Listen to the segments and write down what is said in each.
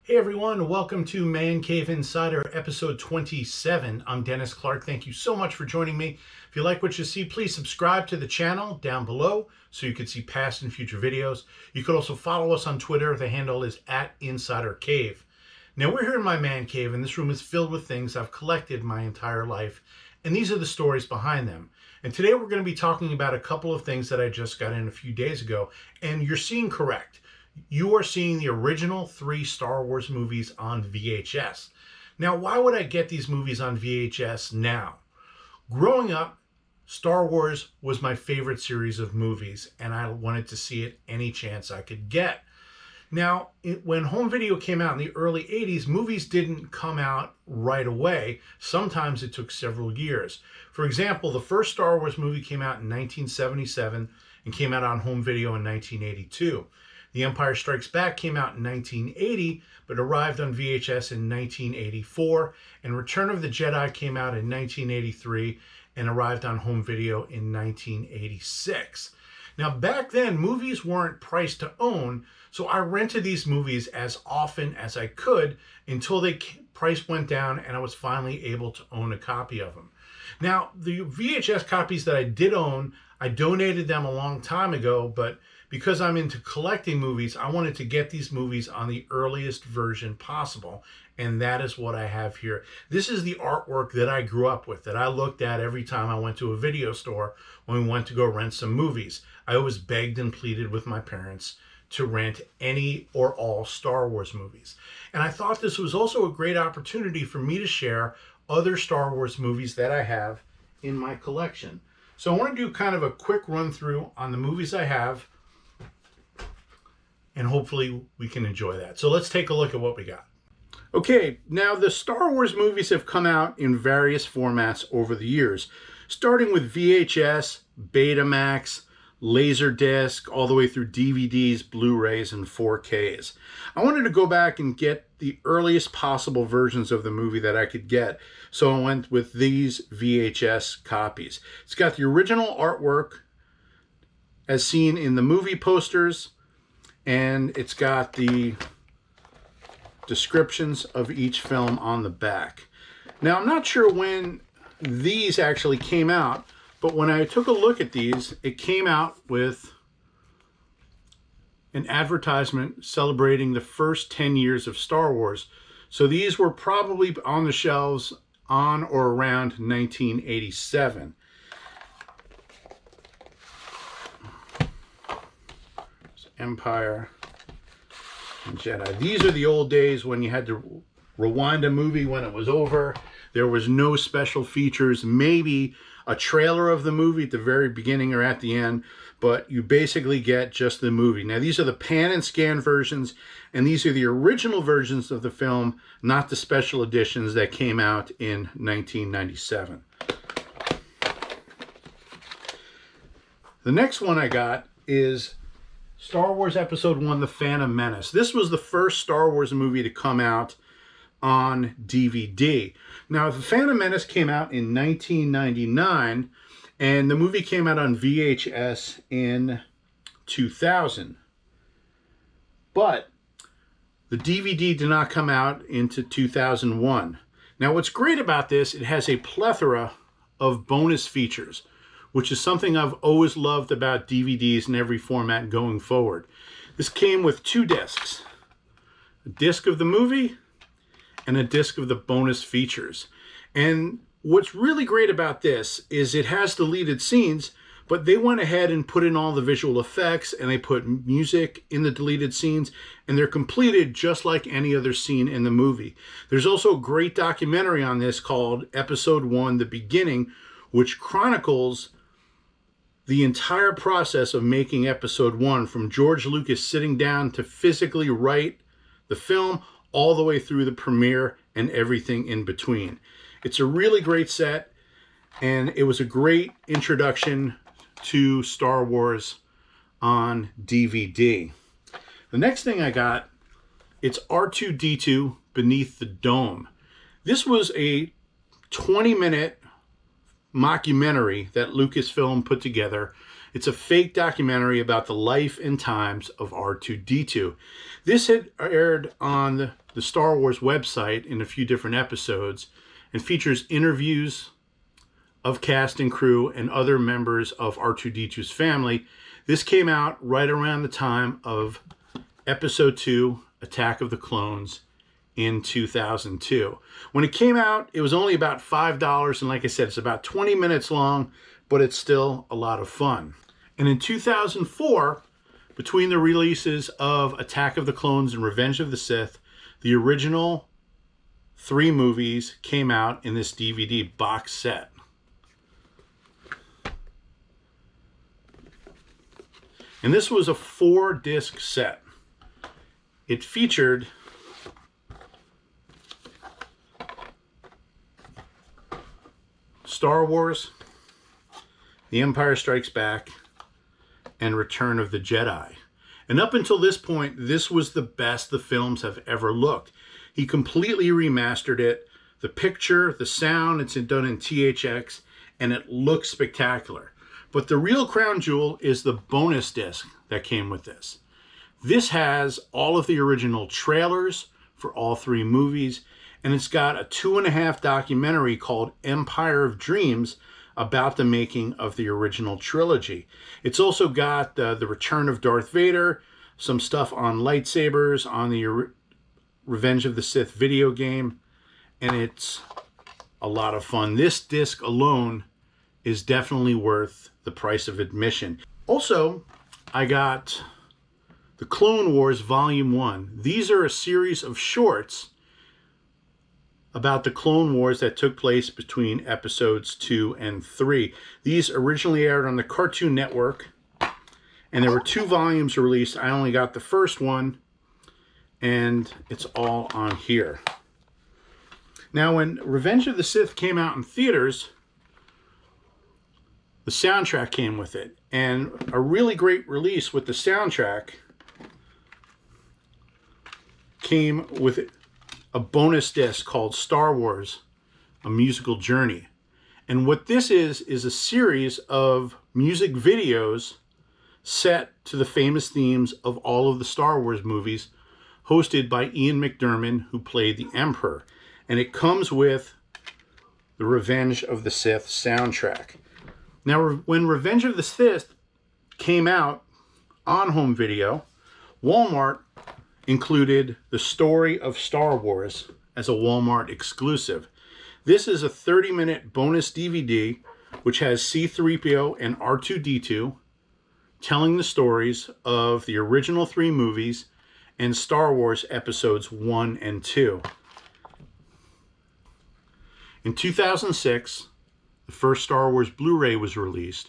Hey everyone, welcome to Man Cave Insider episode 27. I'm Dennis Clark. Thank you so much for joining me. If you like what you see, please subscribe to the channel down below so you can see past and future videos. You could also follow us on Twitter. The handle is @InsiderCave. Now we're here in my man cave, and this room is filled with things I've collected my entire life, and these are the stories behind them. And today we're going to be talking about a couple of things that I just got in a few days ago, and you're seeing correct. You are seeing the original 3 Star Wars movies on VHS. Now, why would I get these movies on VHS now? Growing up, Star Wars was my favorite series of movies, and I wanted to see it any chance I could get. Now, when home video came out in the early 80s, movies didn't come out right away. Sometimes it took several years. For example, the first Star Wars movie came out in 1977 and came out on home video in 1982. The Empire Strikes Back came out in 1980, but arrived on VHS in 1984, and Return of the Jedi came out in 1983 and arrived on home video in 1986. Now, back then, movies weren't priced to own, so I rented these movies as often as I could until the price went down and I was finally able to own a copy of them. Now, the VHS copies that I did own, I donated them a long time ago, but because I'm into collecting movies, I wanted to get these movies on the earliest version possible, and that is what I have here. This is the artwork that I grew up with, that I looked at every time I went to a video store when we went to go rent some movies. I always begged and pleaded with my parents to rent any or all Star Wars movies. And I thought this was also a great opportunity for me to share other Star Wars movies that I have in my collection. So I want to do kind of a quick run through on the movies I have, and hopefully we can enjoy that. So let's take a look at what we got. Okay, now the Star Wars movies have come out in various formats over the years, starting with VHS, Betamax, Laserdisc, all the way through DVDs, Blu-rays, and 4Ks. I wanted to go back and get the earliest possible versions of the movie that I could get, so I went with these VHS copies. It's got the original artwork as seen in the movie posters, and it's got the descriptions of each film on the back. Now, I'm not sure when these actually came out, but when I took a look at these, it came out with an advertisement celebrating the first 10 years of Star Wars. So these were probably on the shelves on or around 1987. Empire and Jedi. These are the old days when you had to rewind a movie when it was over. There was no special features, maybe a trailer of the movie at the very beginning or at the end, but you basically get just the movie. Now, these are the pan and scan versions, and these are the original versions of the film, not the special editions that came out in 1997. The next one I got is Star Wars Episode 1, The Phantom Menace. This was the first Star Wars movie to come out on DVD. Now, The Phantom Menace came out in 1999, and the movie came out on VHS in 2000. But the DVD did not come out into 2001. Now, what's great about this, it has a plethora of bonus features, which is something I've always loved about DVDs in every format going forward. This came with 2 discs, a disc of the movie and a disc of the bonus features. And what's really great about this is it has deleted scenes, but they went ahead and put in all the visual effects, and they put music in the deleted scenes, and they're completed just like any other scene in the movie. There's also a great documentary on this called Episode 1, The Beginning, which chronicles the entire process of making Episode 1, from George Lucas sitting down to physically write the film all the way through the premiere and everything in between. It's a really great set, and it was a great introduction to Star Wars on DVD. The next thing I got, it's R2-D2 Beneath the Dome. This was a 20-minute mockumentary that Lucasfilm put together. It's a fake documentary about the life and times of R2-D2. This had aired on the the Star Wars website in a few different episodes and features interviews of cast and crew and other members of R2-D2's family. This came out right around the time of Episode 2, Attack of the Clones, in 2002. When it came out, it was only about $5, and like I said, it's about 20 minutes long, but it's still a lot of fun. And in 2004, between the releases of Attack of the Clones and Revenge of the Sith, the original 3 movies came out in this DVD box set. And this was a 4-disc set. It featured Star Wars, The Empire Strikes Back, and Return of the Jedi. And up until this point, this was the best the films have ever looked. He completely remastered it. The picture, the sound, it's done in THX, and it looks spectacular. But the real crown jewel is the bonus disc that came with this. This has all of the original trailers for all 3 movies, and it's got a 2.5 documentary called Empire of Dreams about the making of the original trilogy. It's also got the Return of Darth Vader, some stuff on lightsabers, on the Revenge of the Sith video game, and it's a lot of fun. This disc alone is definitely worth the price of admission. Also, I got the Clone Wars Volume 1. These are a series of shorts about the Clone Wars that took place between episodes 2 and 3. These originally aired on the Cartoon Network, and there were 2 volumes released. I only got the first one, and it's all on here. Now, when Revenge of the Sith came out in theaters, the soundtrack came with it, and a really great release with the soundtrack came with a bonus disc called Star Wars, A Musical Journey. And what this is a series of music videos set to the famous themes of all of the Star Wars movies, hosted by Ian McDiarmid, who played the Emperor. And it comes with the Revenge of the Sith soundtrack. Now, when Revenge of the Sith came out on home video, Walmart included the story of Star Wars as a Walmart exclusive. This is a 30-minute bonus DVD which has C-3PO and R2-D2 telling the stories of the original 3 movies and Star Wars episodes 1 and 2. In 2006, the first Star Wars Blu-ray was released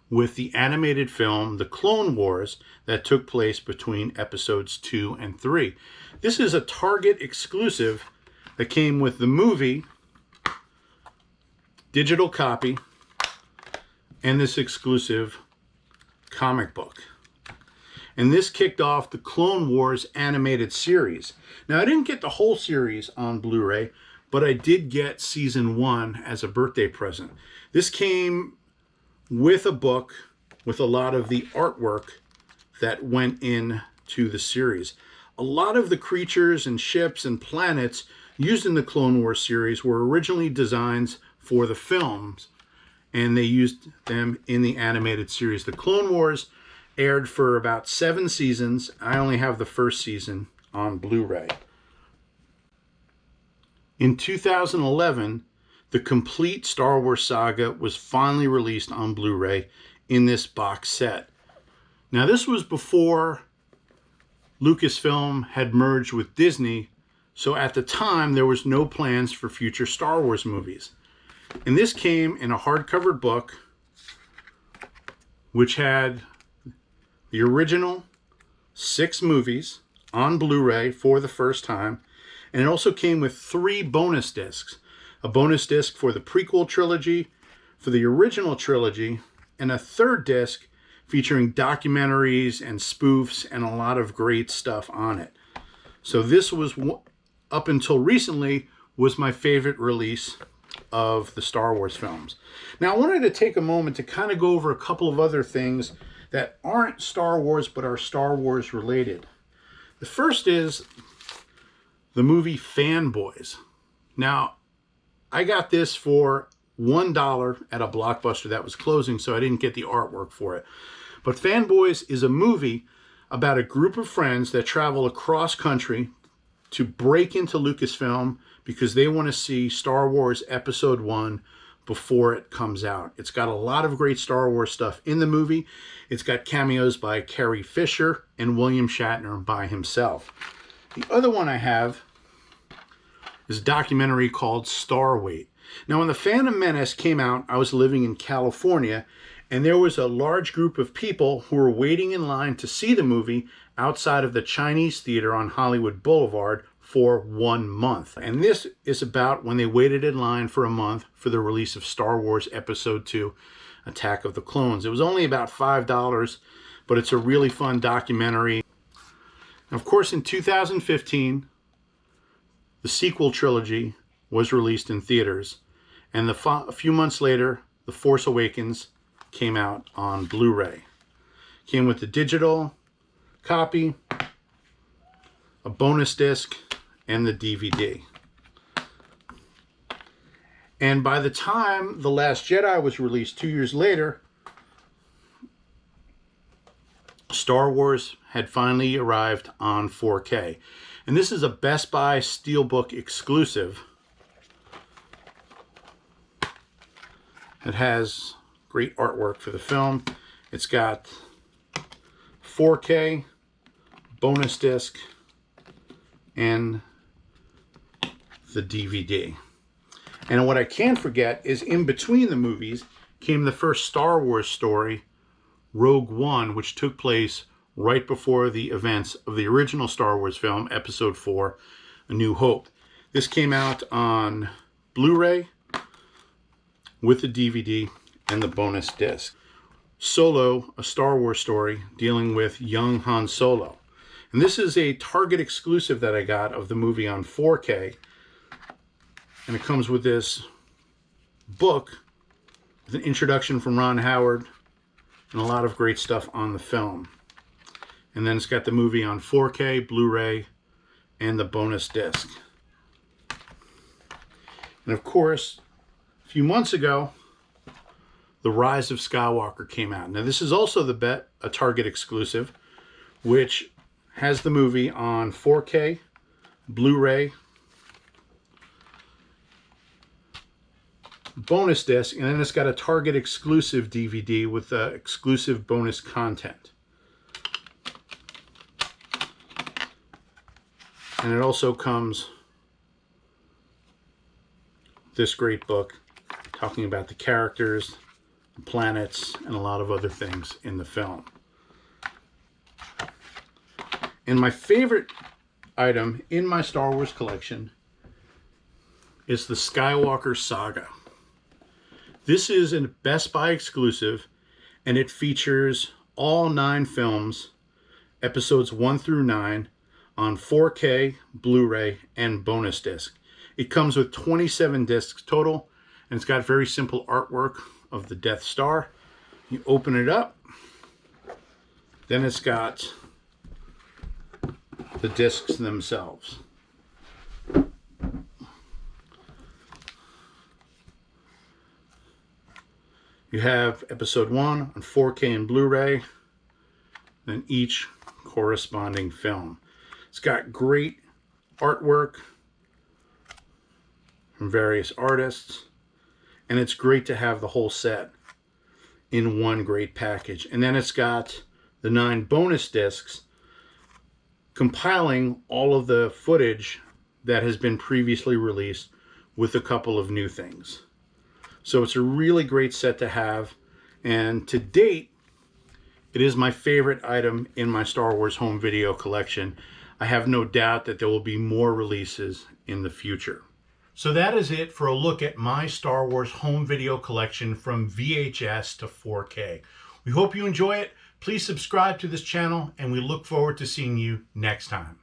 with the animated film The Clone Wars that took place between episodes 2 and 3. This is a Target exclusive that came with the movie, digital copy, and this exclusive comic book. And this kicked off the Clone Wars animated series. Now, I didn't get the whole series on Blu-ray, but I did get season 1 as a birthday present. This came with a book with a lot of the artwork that went into the series. A lot of the creatures and ships and planets used in the Clone Wars series were originally designs for the films, and they used them in the animated series. The Clone Wars aired for about 7 seasons. I only have the first season on Blu-ray. In 2011, the complete Star Wars saga was finally released on Blu-ray in this box set. Now, this was before Lucasfilm had merged with Disney, so at the time there was no plans for future Star Wars movies. And this came in a hardcover book which had the original 6 movies on Blu-ray for the first time, and it also came with 3 bonus discs. A bonus disc for the prequel trilogy, for the original trilogy, and a 3rd disc featuring documentaries and spoofs and a lot of great stuff on it. So this was, up until recently, was my favorite release of the Star Wars films. Now, I wanted to take a moment to kind of go over a couple of other things that aren't Star Wars but are Star Wars related. The first is the movie Fanboys. Now, I got this for $1 at a Blockbuster that was closing, so I didn't get the artwork for it. But Fanboys is a movie about a group of friends that travel across country to break into Lucasfilm because they want to see Star Wars Episode 1 before it comes out. It's got a lot of great Star Wars stuff in the movie. It's got cameos by Carrie Fisher and William Shatner by himself. The other one I have is a documentary called Starweight. Now, when The Phantom Menace came out, I was living in California, and there was a large group of people who were waiting in line to see the movie outside of the Chinese Theater on Hollywood Boulevard for 1 month. And this is about when they waited in line for a month for the release of Star Wars Episode 2, Attack of the Clones. It was only about $5, but it's a really fun documentary. Now, of course, in 2015, the sequel trilogy was released in theaters, and a few months later, The Force Awakens came out on Blu-ray. Came with the digital copy, a bonus disc, and the DVD. And by the time The Last Jedi was released 2 years later, Star Wars had finally arrived on 4K. And this is a Best Buy Steelbook exclusive. It has great artwork for the film. It's got 4K, bonus disc, and the DVD. And what I can't forget is in between the movies came the first Star Wars story, Rogue One, which took place right before the events of the original Star Wars film, Episode 4, A New Hope. This came out on Blu-ray with the DVD and the bonus disc. Solo, a Star Wars story dealing with young Han Solo. And this is a Target exclusive that I got of the movie on 4K. And it comes with this book with an introduction from Ron Howard and a lot of great stuff on the film. And then it's got the movie on 4K, Blu-ray, and the bonus disc. And of course, a few months ago, The Rise of Skywalker came out. Now this is also a Target exclusive, which has the movie on 4K, Blu-ray, bonus disc, and then it's got a Target exclusive DVD with exclusive bonus content. And it also comes this great book talking about the characters, the planets, and a lot of other things in the film. And my favorite item in my Star Wars collection is the Skywalker saga. This is a Best Buy exclusive, and it features all 9 films, episodes 1 through 9, on 4K, Blu-ray, and bonus disc. It comes with 27 discs total, and it's got very simple artwork of the Death Star. You open it up, then it's got the discs themselves. You have episode 1 on 4K and Blu-ray, then each corresponding film. It's got great artwork from various artists, and it's great to have the whole set in one great package. And then it's got the 9 bonus discs compiling all of the footage that has been previously released with a couple of new things. So it's a really great set to have, and to date, it is my favorite item in my Star Wars home video collection. I have no doubt that there will be more releases in the future. So that is it for a look at my Star Wars home video collection from VHS to 4K. We hope you enjoy it. Please subscribe to this channel, and we look forward to seeing you next time.